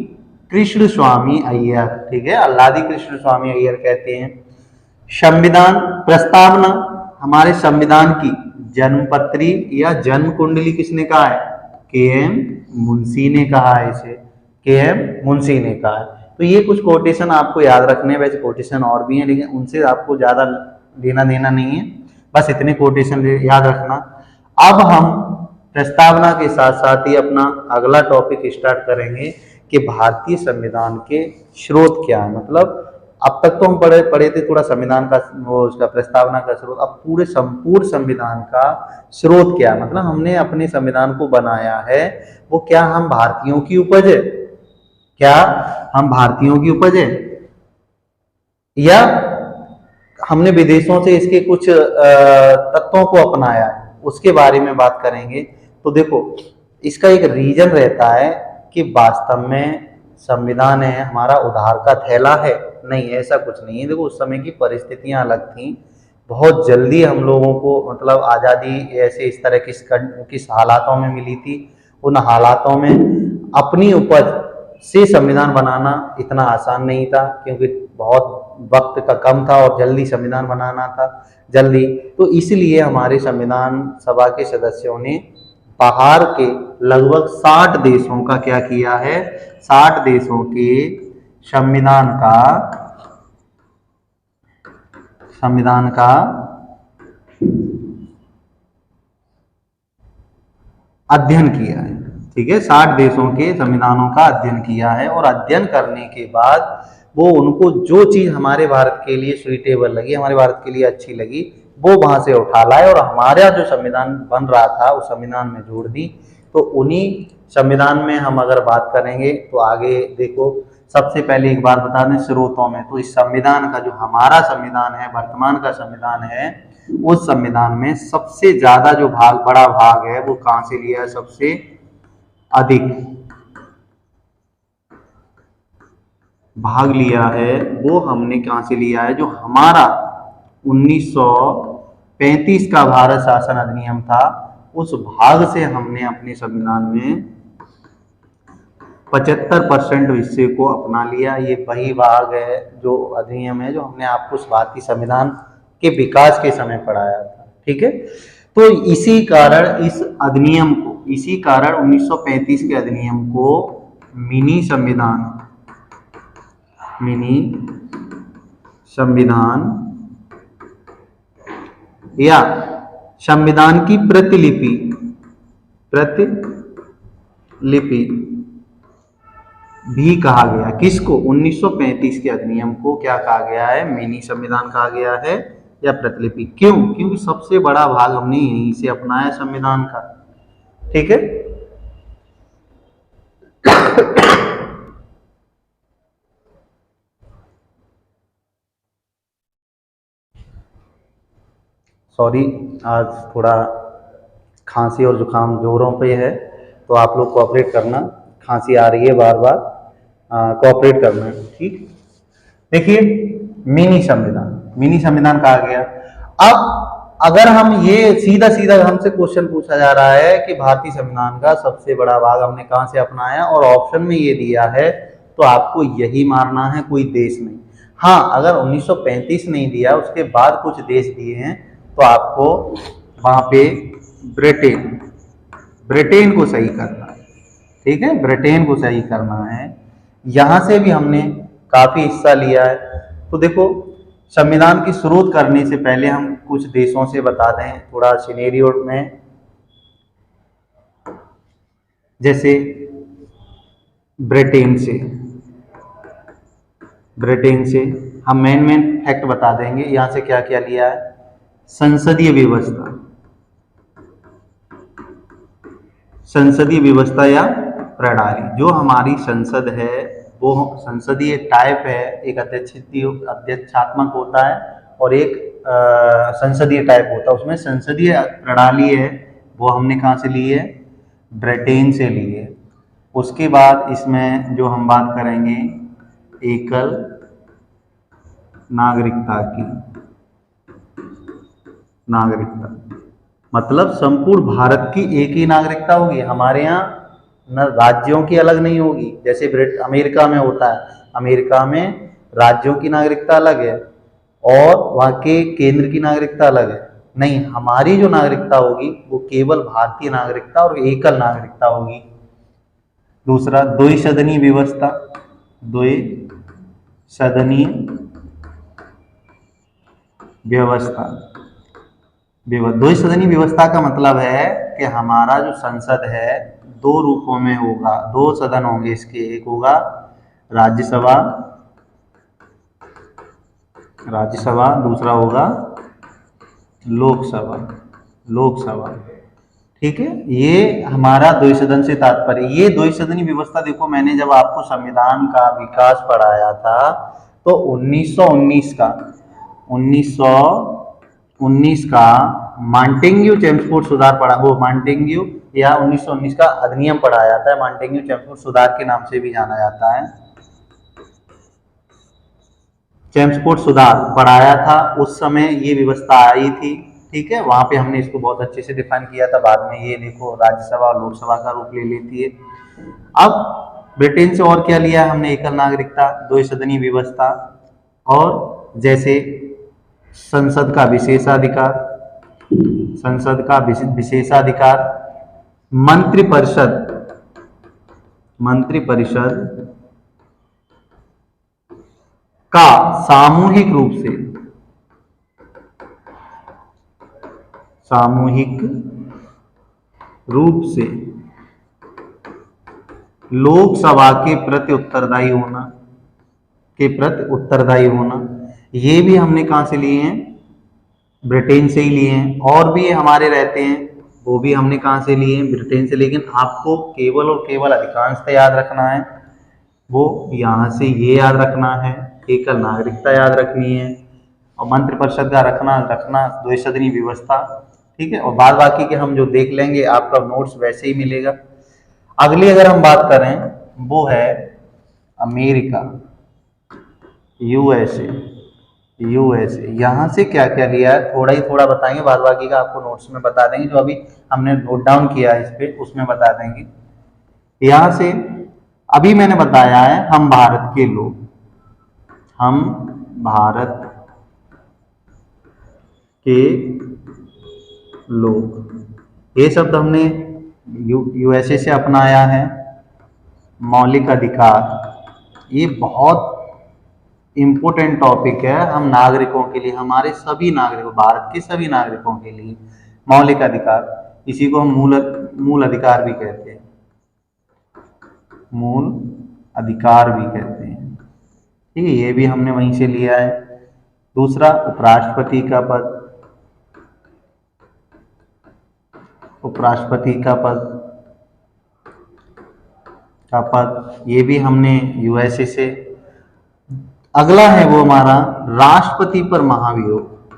[SPEAKER 1] कृष्ण स्वामी अय्यर, ठीक है, अल्लादी कृष्ण स्वामी अय्यर कहते हैं। संविधान, प्रस्तावना हमारे संविधान की जन्मपत्री या जन्म कुंडली किसने कहा है, के.एम. मुंशी ने कहा है, इसे के.एम. मुंशी ने कहा है। तो ये कुछ कोटेशन आपको याद रखने हैं, वैसे कोटेशन और भी हैं लेकिन उनसे आपको ज्यादा देना देना नहीं है, बस इतने कोटेशन याद रखना। अब हम प्रस्तावना के साथ साथ ही अपना अगला टॉपिक स्टार्ट करेंगे कि भारतीय संविधान के स्रोत क्या है, मतलब अब तक तो हम पढ़े पढ़े थे थोड़ा संविधान का वो उसका प्रस्तावना का स्रोत, अब पूरे संपूर्ण संविधान का स्रोत क्या है, मतलब हमने अपने संविधान को बनाया है वो क्या हम भारतीयों की उपज है, क्या हम भारतीयों की उपज है, या हमने विदेशों से इसके कुछ तत्वों को अपनाया है, उसके बारे में बात करेंगे। तो देखो इसका एक रीजन रहता है कि वास्तव में संविधान है हमारा उधार का थैला है, नहीं ऐसा कुछ नहीं है। देखो उस समय की परिस्थितियां अलग थी, बहुत जल्दी हम लोगों को मतलब आज़ादी ऐसे इस तरह किस हालातों में मिली थी, उन हालातों में अपनी उपज से संविधान बनाना इतना आसान नहीं था, क्योंकि बहुत वक्त का कम था और जल्दी संविधान बनाना था जल्दी। तो इसलिए हमारे संविधान सभा के सदस्यों ने बाहर के लगभग 60 देशों का क्या किया है, 60 देशों के संविधान का अध्ययन किया है। ठीक है, 60 देशों के संविधानों का अध्ययन किया है और अध्ययन करने के बाद वो उनको जो चीज हमारे भारत के लिए सुइटेबल लगी, हमारे भारत के लिए अच्छी लगी, वो वहां से उठा लाए और हमारा जो संविधान बन रहा था उस संविधान में जोड़ दी। तो उन्हीं संविधान में हम अगर बात करेंगे तो आगे देखो, सबसे पहले एक बात बता दें स्रोतों में, तो इस संविधान का जो हमारा संविधान है, वर्तमान का संविधान है, उस संविधान में सबसे ज्यादा जो बड़ा भाग है वो कहां से लिया है, सबसे अधिक भाग लिया है वो हमने कहां से लिया है, जो हमारा 1935 का भारत शासन अधिनियम था उस भाग से हमने अपने संविधान में 75% हिस्से को अपना लिया। ये वही भाग है जो अधिनियम है जो हमने आपको भारतीय संविधान के विकास के समय पढ़ाया था। ठीक है, तो इसी कारण इस अधिनियम को, इसी कारण 1935 के अधिनियम को मिनी संविधान या संविधान की प्रतिलिपि भी कहा गया। किसको? 1935 के अधिनियम को क्या कहा गया है, मिनी संविधान कहा गया है या प्रतिलिपि। क्यों? क्योंकि सबसे बड़ा भाग हमने यहीं से अपनाया संविधान का। ठीक है, सॉरी आज थोड़ा खांसी और जुकाम जोरों पे है, तो आप लोग कोऑपरेट करना, खांसी आ रही है बार बार, कोऑपरेट करना। ठीक, देखिए मिनी संविधान कहा गया। अब अगर हम ये सीधा सीधा हमसे क्वेश्चन पूछा जा रहा है कि भारतीय संविधान का सबसे बड़ा भाग हमने कहां से अपनाया और ऑप्शन में ये दिया है, तो आपको यही मारना है, कोई देश नहीं। हाँ, अगर 1935 नहीं दिया उसके बाद कुछ देश दिए हैं तो आपको वहां पे ब्रिटेन को सही करना है। ठीक है, ब्रिटेन को सही करना है। यहां से भी हमने काफी हिस्सा लिया है। तो देखो संविधान की शुरुआत करने से पहले हम कुछ देशों से बता दें थोड़ा सिनेरियो में, जैसे ब्रिटेन से हम मेन फैक्ट बता देंगे। यहां से क्या क्या लिया है, संसदीय व्यवस्था या प्रणाली, जो हमारी संसद है वो संसदीय टाइप है, एक अध्यक्षात्मक होता है और एक संसदीय टाइप होता है। उसमें संसदीय प्रणाली है वो हमने कहाँ से ली है, ब्रिटेन से ली है। उसके बाद इसमें जो हम बात करेंगे एकल नागरिकता, मतलब संपूर्ण भारत की एक ही नागरिकता होगी। हमारे यहाँ न राज्यों की अलग नहीं होगी, जैसे अमेरिका में होता है। अमेरिका में राज्यों की नागरिकता अलग है और वहाँ के केंद्र की नागरिकता अलग है। नहीं, हमारी जो नागरिकता होगी वो केवल भारतीय नागरिकता और एकल नागरिकता होगी। दूसरा, द्विसदनीय व्यवस्था। द्विसदनीय व्यवस्था का मतलब है कि हमारा जो संसद है दो रूपों में होगा, दो सदन होंगे इसके, एक होगा राज्यसभा राज्यसभा, दूसरा होगा लोकसभा। लोकसभा, ठीक है। ये हमारा द्विसदन से तात्पर्य, ये द्विसदनी व्यवस्था देखो, मैंने जब आपको संविधान का विकास पढ़ाया था तो 1919 का 1919 का मॉन्टेग्यू चेम्सफोर्ड सुधार पढ़ा, वो मॉन्टेग्यू या 1919 का अधिनियम पढ़ाया था, मॉन्टेग्यू चेम्सफोर्ड सुधार के नाम से भी जाना जाता है। चेम्सफोर्ड सुधार पढ़ाया था, उस समय ये व्यवस्था आई थी, ठीक है। वहां पे हमने इसको बहुत अच्छे से डिफाइन किया था। बाद में ये देखो राज्यसभा और लोकसभा का रूप ले लेती है। अब ब्रिटेन से और क्या लिया हमने, एकल नागरिकता, द्विसदनीय व्यवस्था, और जैसे संसद का विशेषाधिकार, संसद का विशेषाधिकार, मंत्रिपरिषद, मंत्रिपरिषद का सामूहिक रूप से, सामूहिक रूप से लोकसभा के प्रति उत्तरदायी होना, के प्रति उत्तरदायी होना। ये भी हमने कहां से लिए हैं, ब्रिटेन से ही लिए हैं। और भी हमारे रहते हैं, वो भी हमने कहां से लिए हैं, ब्रिटेन से। लेकिन आपको केवल और केवल अधिकांशतः याद रखना है, वो यहां से ये याद रखना है, एकल नागरिकता याद रखनी है, और मंत्रिपरिषद का रखना द्विसदनीय व्यवस्था, ठीक है। और बाद बाकी के हम जो देख लेंगे, आपका नोट्स वैसे ही मिलेगा। अगली अगर हम बात करें, वो है अमेरिका, यूएसए। यूएसए यहाँ से क्या क्या लिया है थोड़ा ही थोड़ा बताएंगे, बाद बाकी का आपको नोट्स में बता देंगे, जो अभी हमने नोट डाउन किया है इस पे उसमें बता देंगे। यहाँ से अभी मैंने बताया है हम भारत के लोग, हम भारत के लोग, ये शब्द हमने यूएसए से अपनाया है। मौलिक अधिकार, ये बहुत इम्पोर्टेंट टॉपिक है हम नागरिकों के लिए, हमारे सभी नागरिकों, भारत के सभी नागरिकों के लिए मौलिक अधिकार, इसी को हम मूल अधिकार भी कहते हैं, मूल अधिकार भी कहते हैं, ठीक है। ये भी हमने वहीं से लिया है। दूसरा उपराष्ट्रपति का पद, उपराष्ट्रपति का पद ये भी हमने यूएसए से। अगला है वो हमारा राष्ट्रपति पर महाभियोग,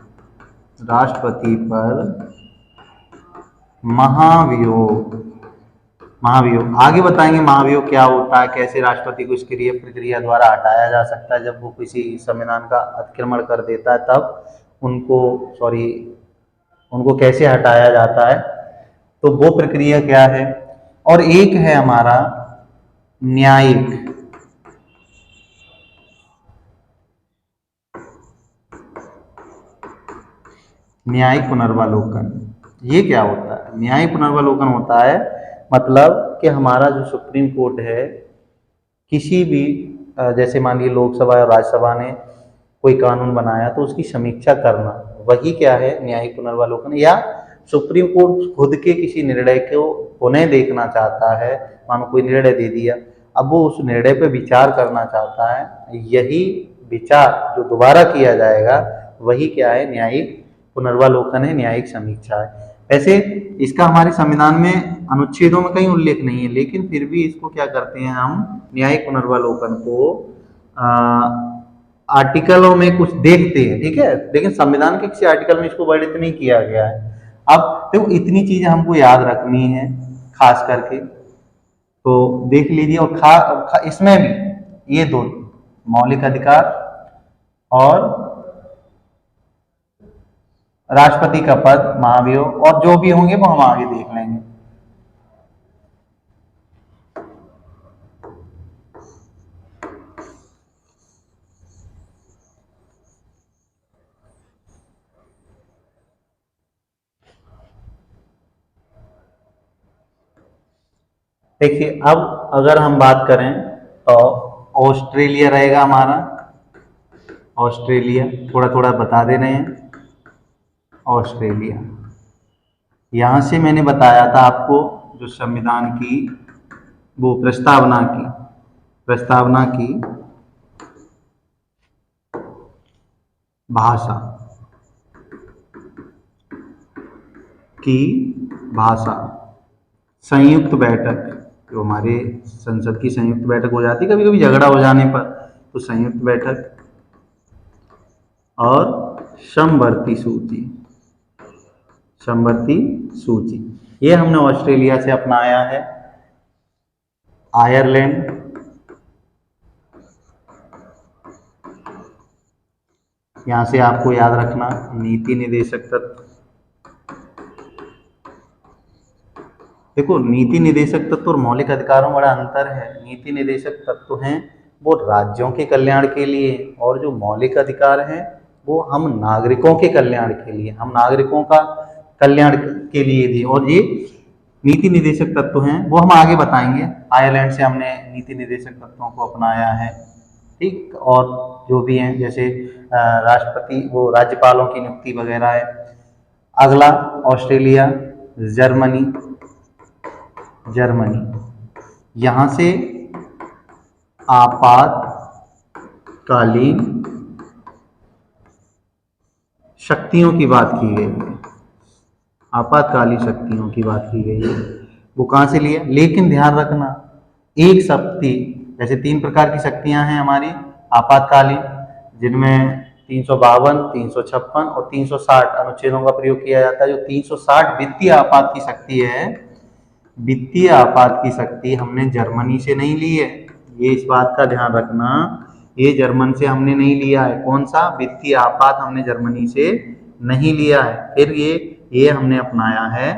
[SPEAKER 1] राष्ट्रपति पर महाभियोग, महाभियोग आगे बताएंगे महाभियोग क्या होता है, कैसे राष्ट्रपति को इस क्रिया प्रक्रिया द्वारा हटाया जा सकता है, जब वो किसी संविधान का अतिक्रमण कर देता है तब उनको कैसे हटाया जाता है, तो वो प्रक्रिया क्या है। और एक है हमारा न्यायिक, न्यायिक पुनर्वालोकन। ये क्या होता है, न्यायिक पुनर्वालोकन होता है मतलब कि हमारा जो सुप्रीम कोर्ट है, किसी भी जैसे मान लीजिए लोकसभा और राज्यसभा ने कोई कानून बनाया तो उसकी समीक्षा करना, वही क्या है न्यायिक पुनर्वालोकन। या सुप्रीम कोर्ट खुद के किसी निर्णय को पुनः देखना चाहता है, मानो कोई निर्णय दे दिया, अब वो उस निर्णय पे विचार करना चाहता है, यही विचार जो दोबारा किया जाएगा वही क्या है, न्यायिक पुनर्वालोकन है, न्यायिक समीक्षा है। वैसे इसका हमारे संविधान में अनुच्छेदों में कहीं उल्लेख नहीं है, लेकिन फिर भी इसको क्या करते हैं हम, न्यायिक पुनर्वालोकन को आर्टिकलों में कुछ देखते हैं, ठीक है। लेकिन संविधान के किसी आर्टिकल में इसको वर्णित नहीं किया गया है। अब तो इतनी चीजें हमको याद रखनी है खास करके, तो देख लीजिए। और इसमें भी ये दो मौलिक अधिकार और राष्ट्रपति का पद, महाभियोग, और जो भी होंगे वो हम आगे देख लेंगे। देखिए अब अगर हम बात करें तो ऑस्ट्रेलिया रहेगा हमारा, ऑस्ट्रेलिया थोड़ा थोड़ा बता दे रहे हैं। ऑस्ट्रेलिया, यहाँ से मैंने बताया था आपको जो संविधान की वो प्रस्तावना की भाषा की भाषा। संयुक्त बैठक, जो हमारे संसद की संयुक्त बैठक हो जाती है कभी कभी झगड़ा हो जाने पर, तो संयुक्त बैठक। और समवर्ती सूची, समवर्ती सूची ये हमने ऑस्ट्रेलिया से अपनाया है। आयरलैंड, यहां से आपको याद रखना नीति निदेशक तत्व। देखो नीति निदेशक तत्व और मौलिक अधिकारों में बड़ा अंतर है। नीति निदेशक तत्व हैं वो राज्यों के कल्याण के लिए, और जो मौलिक अधिकार हैं वो हम नागरिकों के कल्याण के लिए, हम नागरिकों का कल्याण के लिए दी। और ये नीति निदेशक तत्व हैं वो हम आगे बताएंगे। आयरलैंड से हमने नीति निदेशक तत्वों को अपनाया है, ठीक। और जो भी हैं जैसे राष्ट्रपति वो राज्यपालों की नियुक्ति वगैरह है। अगला ऑस्ट्रेलिया, जर्मनी। जर्मनी यहाँ से आपातकालीन शक्तियों की बात की गई है, आपातकालीन शक्तियों की बात की गई है। वो कहाँ से लिया, लेकिन ध्यान रखना एक शक्ति, जैसे 3 प्रकार की शक्तियां हैं हमारी आपातकालीन, जिनमें 352, 356 और 360 अनुच्छेदों का प्रयोग किया जाता है। जो 360 वित्तीय आपात की शक्ति है, वित्तीय आपात की शक्ति हमने जर्मनी से नहीं ली है, ये इस बात का ध्यान रखना, ये जर्मन से हमने नहीं लिया है। कौन सा वित्तीय आपात हमने जर्मनी से नहीं लिया है। फिर ये हमने अपनाया है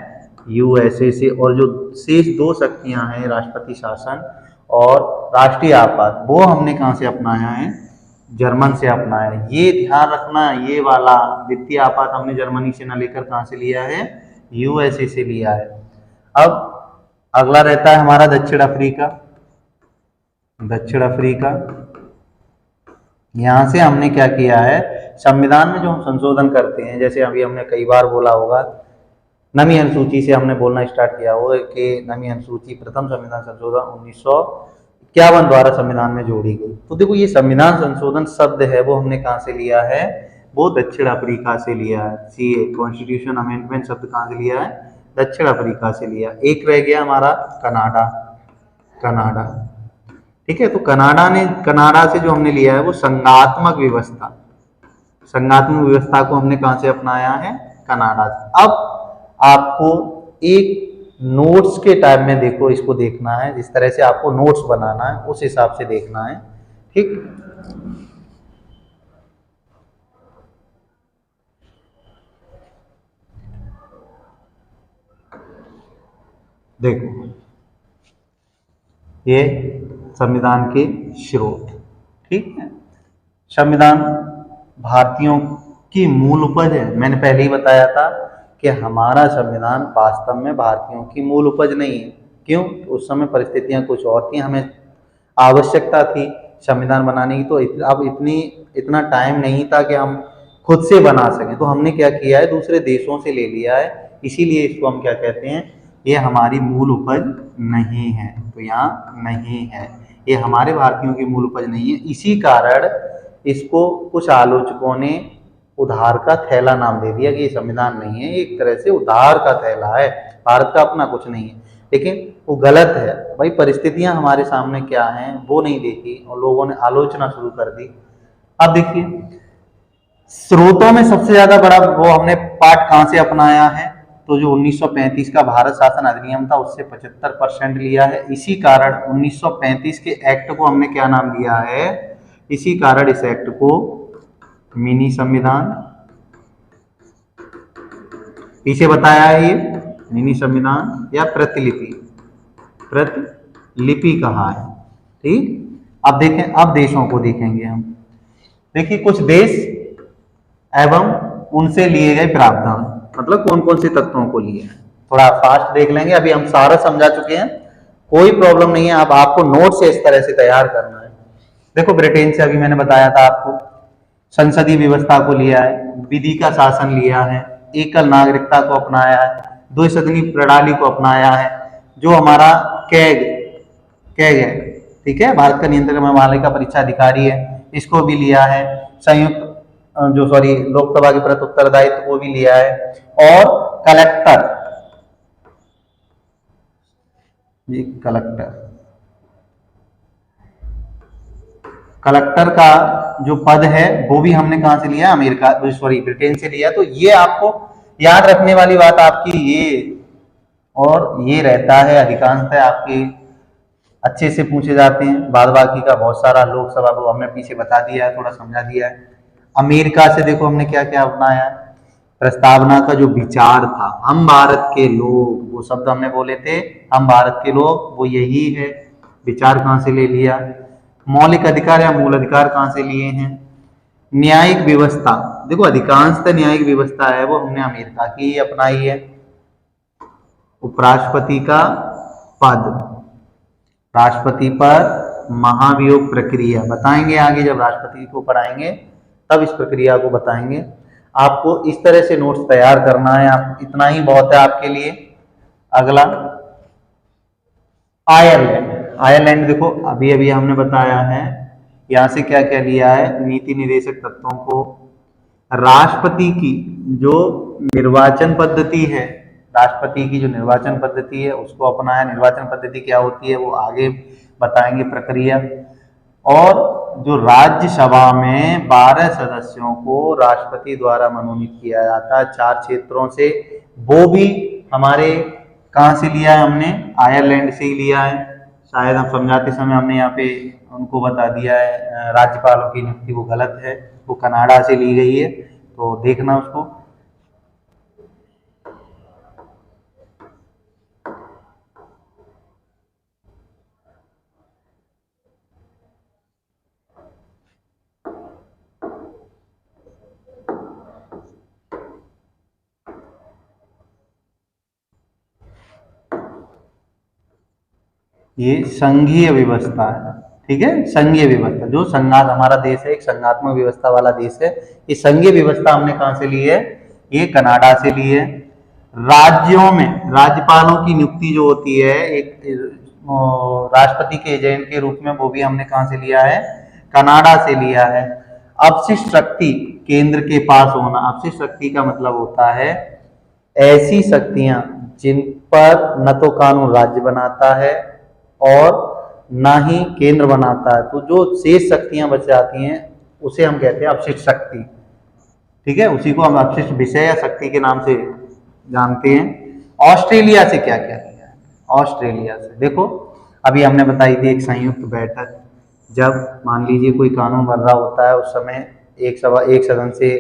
[SPEAKER 1] यूएसए से। और जो शेष 2 शक्तियां हैं राष्ट्रपति शासन और राष्ट्रीय आपात, वो हमने कहाँ से अपनाया है, जर्मन से अपनाया है। ये ध्यान रखना, ये वाला वित्तीय आपात हमने जर्मनी से न लेकर कहाँ से लिया है, यूएसए से लिया है। अब अगला रहता है हमारा दक्षिण अफ्रीका। दक्षिण अफ्रीका, यहां से हमने क्या किया है, संविधान में जो हम संशोधन करते हैं, जैसे अभी हमने कई बार बोला होगा, नवीं अनुसूची से हमने बोलना स्टार्ट किया होगा कि नवीं अनुसूची प्रथम संविधान संशोधन 1951 द्वारा संविधान में जोड़ी गई। तो देखो ये संविधान संशोधन शब्द है वो हमने कहाँ से लिया है, वो दक्षिण अफ्रीका से लिया है। सीए कॉन्स्टिट्यूशन अमेंडमेंट शब्द कहाँ से लिया है, दक्षिण अफ्रीका से लिया। एक रह गया हमारा कनाडा। कनाडा, ठीक है। तो कनाडा से जो हमने लिया है वो संघात्मक व्यवस्था, संघात्मक व्यवस्था को हमने कहां से अपनाया है, कनाडा से। अब आपको एक नोट्स के टाइप में देखो, इसको देखना है, जिस तरह से आपको नोट्स बनाना है उस हिसाब से देखना है, ठीक। देखो ये संविधान के स्रोत, ठीक है। संविधान भारतीयों की मूल उपज है। मैंने पहले ही बताया था कि हमारा संविधान वास्तव में भारतीयों की मूल उपज नहीं है। क्यों, उस समय परिस्थितियां कुछ और थी, हमें आवश्यकता थी संविधान बनाने की, तो अब इतना टाइम नहीं था कि हम खुद से बना सकें। तो हमने क्या किया है, दूसरे देशों से ले लिया है। इसीलिए इसको हम क्या कहते हैं, ये हमारी मूल उपज नहीं है। तो यहाँ नहीं है, ये हमारे भारतीयों की मूल उपज नहीं है। इसी कारण इसको कुछ आलोचकों ने उधार का थैला नाम दे दिया कि ये संविधान नहीं है, एक तरह से उधार का थैला है, भारत का अपना कुछ नहीं है। लेकिन वो गलत है भाई, परिस्थितियां हमारे सामने क्या हैं वो नहीं देखी और लोगों ने आलोचना शुरू कर दी। अब देखिए स्रोतों में सबसे ज्यादा बड़ा वो हमने पार्ट कहां से अपनाया है, तो जो 1935 का भारत शासन अधिनियम था उससे 75% लिया है। इसी कारण 1935 के एक्ट को हमने क्या नाम दिया है, इसी कारण इस एक्ट को मिनी संविधान, पीछे बताया है ये मिनी संविधान या प्रतिलिपि, प्रतिलिपि कहा है, ठीक। अब देखें, अब देशों को देखेंगे हम। देखिए कुछ देश एवं उनसे लिए गए प्रावधान, मतलब कौन कौन से तत्वों को लिए हैं, थोड़ा फास्ट देख लेंगे। अभी हम सारा समझा चुके हैं, कोई प्रॉब्लम नहीं है। अब आपको नोट से इस तरह से तैयार करना है। देखो ब्रिटेन से अभी मैंने बताया था आपको, संसदीय व्यवस्था को लिया है, विधि का शासन लिया है, एकल नागरिकता को अपनाया है, द्विसदनी प्रणाली को अपनाया है, जो हमारा कैग है, ठीक है, भारत का नियंत्रण प्रणाली का परीक्षा अधिकारी है, इसको भी लिया है। संयुक्त जो सॉरी लोकसभा के प्रति उत्तरदायित्व वो भी लिया है। और कलेक्टर, ये कलेक्टर का जो पद है वो भी हमने कहां से लिया, अमेरिका सॉरी ब्रिटेन से लिया। तो ये आपको याद रखने वाली बात आपकी ये, और ये रहता है अधिकांशतः आपके अच्छे से पूछे जाते हैं। बाद बाकी का बहुत सारा लोकसभा को हमने पीछे बता दिया है, थोड़ा समझा दिया है। अमेरिका से देखो हमने क्या क्या अपनाया, प्रस्तावना का जो विचार था, हम भारत के लोग, वो शब्द हमने बोले थे, हम भारत के लोग, वो यही है। विचार कहाँ से ले लिया, मौलिक अधिकार या मूल अधिकार कहाँ से लिए हैं। न्यायिक व्यवस्था, देखो अधिकांशतः न्यायिक व्यवस्था है वो हमने अमेरिका की ही अपनाई है। उपराष्ट्रपति का पद, राष्ट्रपति पर महाभियोग प्रक्रिया बताएंगे आगे, जब राष्ट्रपति को पढ़ाएंगे तब इस प्रक्रिया को बताएंगे। आपको इस तरह से नोट्स तैयार करना है, आप इतना ही बहुत है आपके लिए। अगला आयरलैंड, आयरलैंड देखो अभी अभी हमने बताया है, यहाँ से क्या क्या लिया है, नीति निर्देशक तत्वों को, राष्ट्रपति की जो निर्वाचन पद्धति है, राष्ट्रपति की जो निर्वाचन पद्धति है उसको अपनाया। निर्वाचन पद्धति क्या होती है वो आगे बताएंगे प्रक्रिया। और जो राज्यसभा में 12 सदस्यों को राष्ट्रपति द्वारा मनोनीत किया जाता है 4 क्षेत्रों से, वो भी हमारे कहाँ से लिया है, हमने आयरलैंड से ही लिया है। शायद हम समझाते समय हमने यहाँ पे उनको बता दिया है, राज्यपालों की नियुक्ति वो गलत है, वो कनाडा से ली गई है, तो देखना उसको। ये संघीय व्यवस्था है, ठीक है, संघीय व्यवस्था, जो संघात हमारा देश है एक संघात्मक व्यवस्था वाला देश है। ये संघीय व्यवस्था हमने कहां से ली है, ये कनाडा से ली है। राज्यों में राज्यपालों की नियुक्ति जो होती है एक राष्ट्रपति के एजेंट के रूप में, वो भी हमने कहां से लिया है, कनाडा से लिया है। अपशिष्ट शक्ति केंद्र के पास होना, अपशिष्ट शक्ति का मतलब होता है ऐसी शक्तियां जिन पर न तो कानून राज्य बनाता है और ना ही केंद्र बनाता है, तो जो शेष शक्तियां बच जाती हैं उसे हम कहते हैं अपशिष्ट शक्ति, ठीक है, उसी को हम अपशिष्ट विषय या शक्ति के नाम से जानते हैं। ऑस्ट्रेलिया से क्या क्या किया है, ऑस्ट्रेलिया से देखो अभी हमने बताई थी एक संयुक्त बैठक, जब मान लीजिए कोई कानून बन रहा होता है उस समय एक सदन से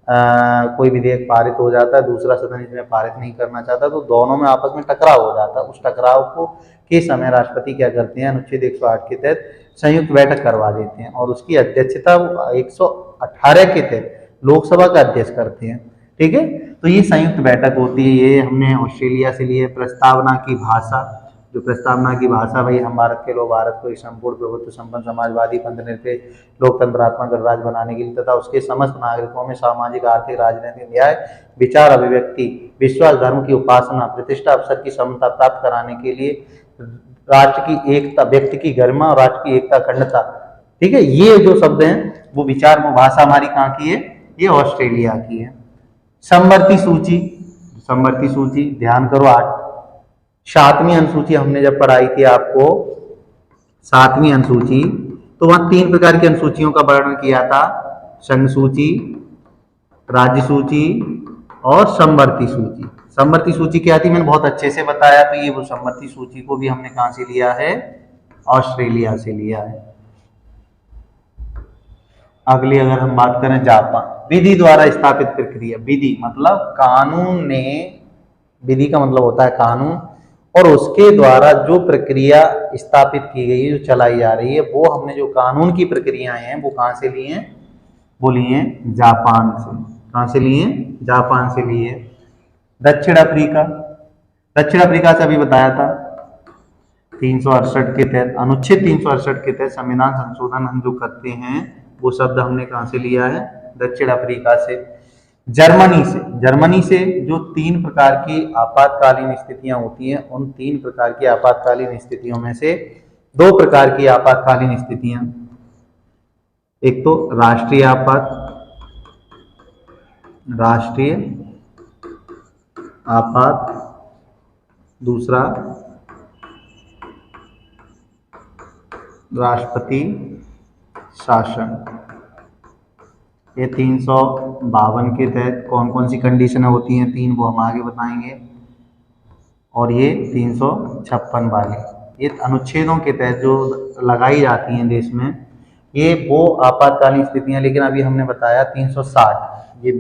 [SPEAKER 1] कोई विधेयक पारित हो जाता है, दूसरा सदन इसमें पारित नहीं करना चाहता, तो दोनों में आपस में टकराव हो जाता है। उस टकराव को के समय राष्ट्रपति क्या करते हैं, अनुच्छेद 108 के तहत संयुक्त बैठक करवा देते हैं और उसकी अध्यक्षता 118 के तहत लोकसभा का अध्यक्ष करते हैं, ठीक है। तो ये संयुक्त बैठक होती है, ये हमने ऑस्ट्रेलिया से लिए। प्रस्तावना की भाषा, जो प्रस्तावना की भाषा, भाई हम भारत के लोग भारत को एक संपूर्ण प्रभुत्व संपन्न समाजवादी पंथ निरपेक्ष लोकतंत्रात्मक गणराज्य बनाने के लिए तथा उसके समस्त नागरिकों में सामाजिक आर्थिक राजनीतिक न्याय विचार अभिव्यक्ति विश्वास धर्म की उपासना प्रतिष्ठा अवसर की समता प्राप्त कराने के लिए राष्ट्र की एकता, व्यक्ति की गरिमा और राष्ट्र की एकता अखंडता, ठीक है, ये जो शब्द हैं वो विचार में भाषा हमारी कहाँ की है, ये ऑस्ट्रेलिया की है। समवर्ती सूची, समवर्ती सूची ध्यान करो 7वीं अनुसूची हमने जब पढ़ाई थी आपको 7वीं अनुसूची, तो वहां 3 प्रकार की अनुसूचियों का वर्णन किया था, संघ सूची, राज्य सूची और समवर्ती सूची। समवर्ती सूची क्या थी मैंने बहुत अच्छे से बताया, तो ये वो समवर्ती सूची को भी हमने कहां से लिया है, ऑस्ट्रेलिया से लिया है। अगली अगर हम बात करें जापान, विधि द्वारा स्थापित प्रक्रिया, विधि मतलब कानून ने, विधि का मतलब होता है कानून, और उसके द्वारा जो प्रक्रिया स्थापित की गई है, जो चलाई जा रही है, वो हमने जो कानून की प्रक्रियाएं हैं वो कहां से लिए हैं, वो लिए हैं जापान से। कहां से लिए हैं, जापान से लिए। दक्षिण अफ्रीका, दक्षिण अफ्रीका से अभी बताया था 368 के तहत, अनुच्छेद 368 के तहत संविधान संशोधन हम जो करते हैं वो शब्द हमने कहां से लिया है, दक्षिण अफ्रीका से। जर्मनी से, जर्मनी से जो 3 प्रकार की आपातकालीन स्थितियां होती हैं, उन 3 प्रकार की आपातकालीन स्थितियों में से 2 प्रकार की आपातकालीन स्थितियां, एक तो राष्ट्रीय आपात, राष्ट्रीय आपात, दूसरा राष्ट्रपति शासन। ये 352 के तहत कौन कौन सी कंडीशनें होती हैं, 3, वो हम आगे बताएंगे। और ये 356 वाले, ये अनुच्छेदों के तहत जो लगाई जाती हैं देश में, ये वो आपातकालीन स्थितियां। लेकिन अभी हमने बताया 360, ये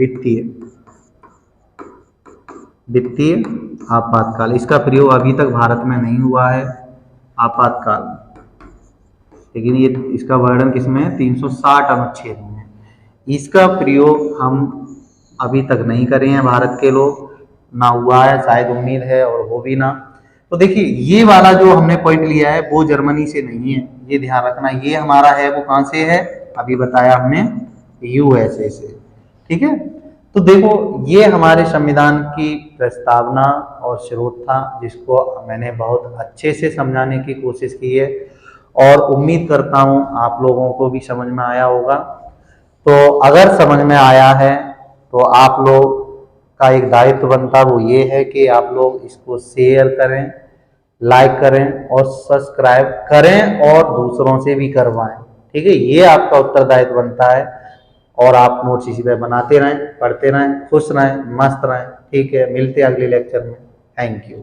[SPEAKER 1] वित्तीय आपातकाल, इसका प्रयोग अभी तक भारत में नहीं हुआ है आपातकाल, लेकिन ये इसका वर्णन किसमें है, 360 अनुच्छेद में। इसका प्रयोग हम अभी तक नहीं करे हैं भारत के लोग, ना हुआ है, शायद उम्मीद है और हो भी ना। तो देखिए ये वाला जो हमने पॉइंट लिया है वो जर्मनी से नहीं है, ये ध्यान रखना। ये हमारा है वो कहाँ से है, अभी बताया हमने, यूएसए से। ठीक है, तो देखो ये हमारे संविधान की प्रस्तावना और स्रोत था, जिसको मैंने बहुत अच्छे से समझाने की कोशिश की है, और उम्मीद करता हूँ आप लोगों को भी समझ में आया होगा। तो अगर समझ में आया है तो आप लोग का एक दायित्व बनता वो ये है कि आप लोग इसको शेयर करें, लाइक करें और सब्सक्राइब करें और दूसरों से भी करवाएं। ठीक है, ये आपका उत्तरदायित्व बनता है। और आप नोट्स इसी तरह बनाते रहें, पढ़ते रहें, खुश रहें, मस्त रहें। ठीक है, मिलते हैं अगले लेक्चर में। Thank you.